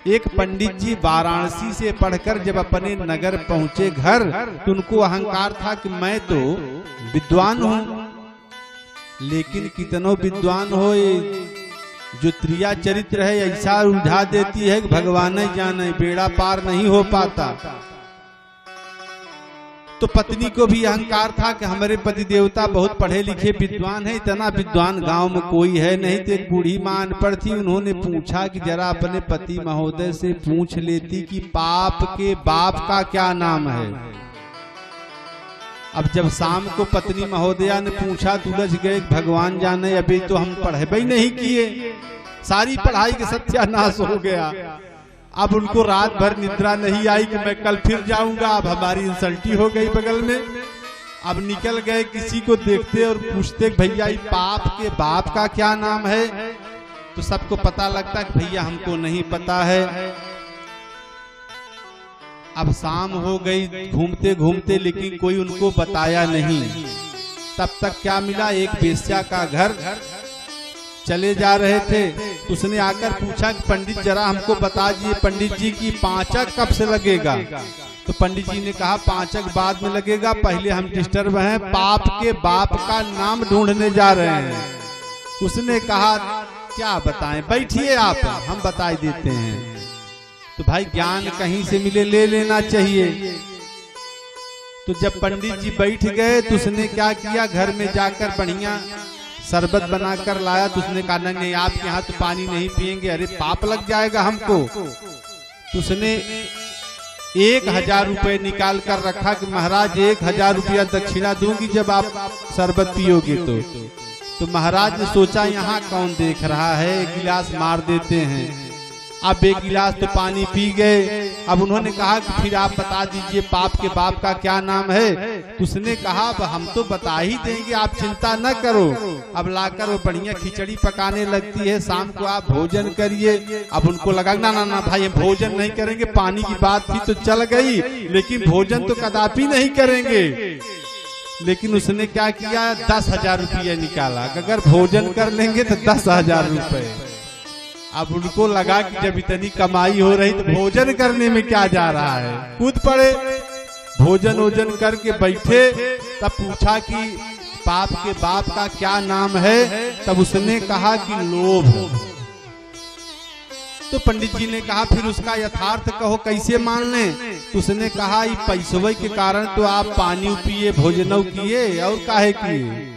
एक पंडित जी वाराणसी से पढ़कर जब अपने नगर पहुंचे घर, तो उनको अहंकार था कि मैं तो विद्वान हूं, लेकिन कितनों विद्वान हो, जो त्रिया चरित्र है ऐसा उलझा देती है कि भगवान ही जाने, बेड़ा पार नहीं हो पाता। तो पत्नी को भी अहंकार था कि हमारे पति देवता बहुत पढ़े लिखे विद्वान है, इतना विद्वान गांव में कोई है नहीं। तो एक बूढ़ी मां अनपढ़ थी, उन्होंने पूछा कि जरा अपने पति महोदय से पूछ लेती कि पाप के बाप का क्या नाम है। अब जब शाम को पत्नी महोदया ने पूछा तो उलझ गए, भगवान जाने अभी तो हम पढ़े नहीं किए, सारी पढ़ाई का सत्यानाश हो गया। अब उनको रात भर निद्रा नहीं आई कि मैं कल फिर जाऊंगा। अब हमारी इंसल्टी हो गई बगल में। अब निकल गए, किसी को देखते और पूछते भैया पाप के बाप का क्या नाम है। तो सबको पता लगता कि भैया हमको नहीं पता है। अब शाम हो गई, घूमते घूमते लेकिन कोई उनको बताया नहीं। तब तक क्या मिला, एक वेश्या का घर चले जा रहे थे, उसने आकर पूछा कि पंडित जरा हमको बता दीजिए पंडित जी की पांचक कब से लगेगा। तो पंडित जी ने कहा पांचक बाद में लगेगा, पहले हम डिस्टर्ब हैं, पाप के बाप का नाम ढूंढने जा रहे हैं। उसने कहा क्या बताएं, बैठिए आप, हम बता देते हैं। तो भाई ज्ञान कहीं से मिले ले लेना चाहिए। तो जब पंडित जी बैठ गए तो उसने क्या किया, घर में जाकर बढ़िया शरबत बनाकर लाया। तो उसने कहा नहीं आपके यहाँ तो पानी नहीं पिएंगे, अरे पाप लग जाएगा हमको। तो उसने 1000 रुपए निकाल कर रखा कि महाराज 1000 रुपया दक्षिणा दूंगी जब आप शरबत पियोगे। तो महाराज ने सोचा यहाँ कौन देख रहा है, एक गिलास मार देते हैं। अब एक गिलास तो पानी पी गए। अब उन्होंने कहा कि फिर आप बता दीजिए पाप के बाप का क्या नाम है। तो उसने कहा हम तो बता ही देंगे, आप चिंता न करो। अब लाकर वो बढ़िया खिचड़ी पकाने लगती है, शाम को आप भोजन करिए। अब उनको लगा ना ना ना भाई भोजन नहीं करेंगे, पानी की बात थी तो चल गई, लेकिन भोजन तो कदापि नहीं करेंगे। लेकिन उसने क्या किया, 10,000 रुपया निकाला, अगर भोजन कर लेंगे तो 10,000 रुपए। अब उनको लगा कि जब इतनी कमाई हो रही तो भोजन करने में क्या जा रहा है, कूद पड़े। भोजन वोजन करके बैठे, तब पूछा कि पाप के बाप का क्या नाम है। तब उसने कहा कि लोभ। तो पंडित जी ने कहा फिर उसका यथार्थ कहो, कैसे मान लें। तो उसने कहा पैसवे के कारण तो आप पानी पिए, भोजन किए, और काहे किए।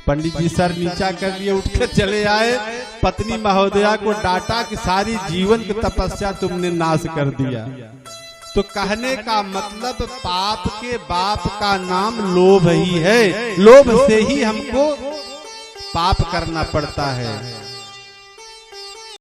पंडित जी सर नीचा कर लिए, उठकर चले आए। पत्नी महोदया को डांटा कि सारी जीवन की तपस्या तुमने नाश कर दिया। तो कहने का मतलब पाप के बाप का नाम लोभ ही है, लोभ से ही हमको पाप करना पड़ता है।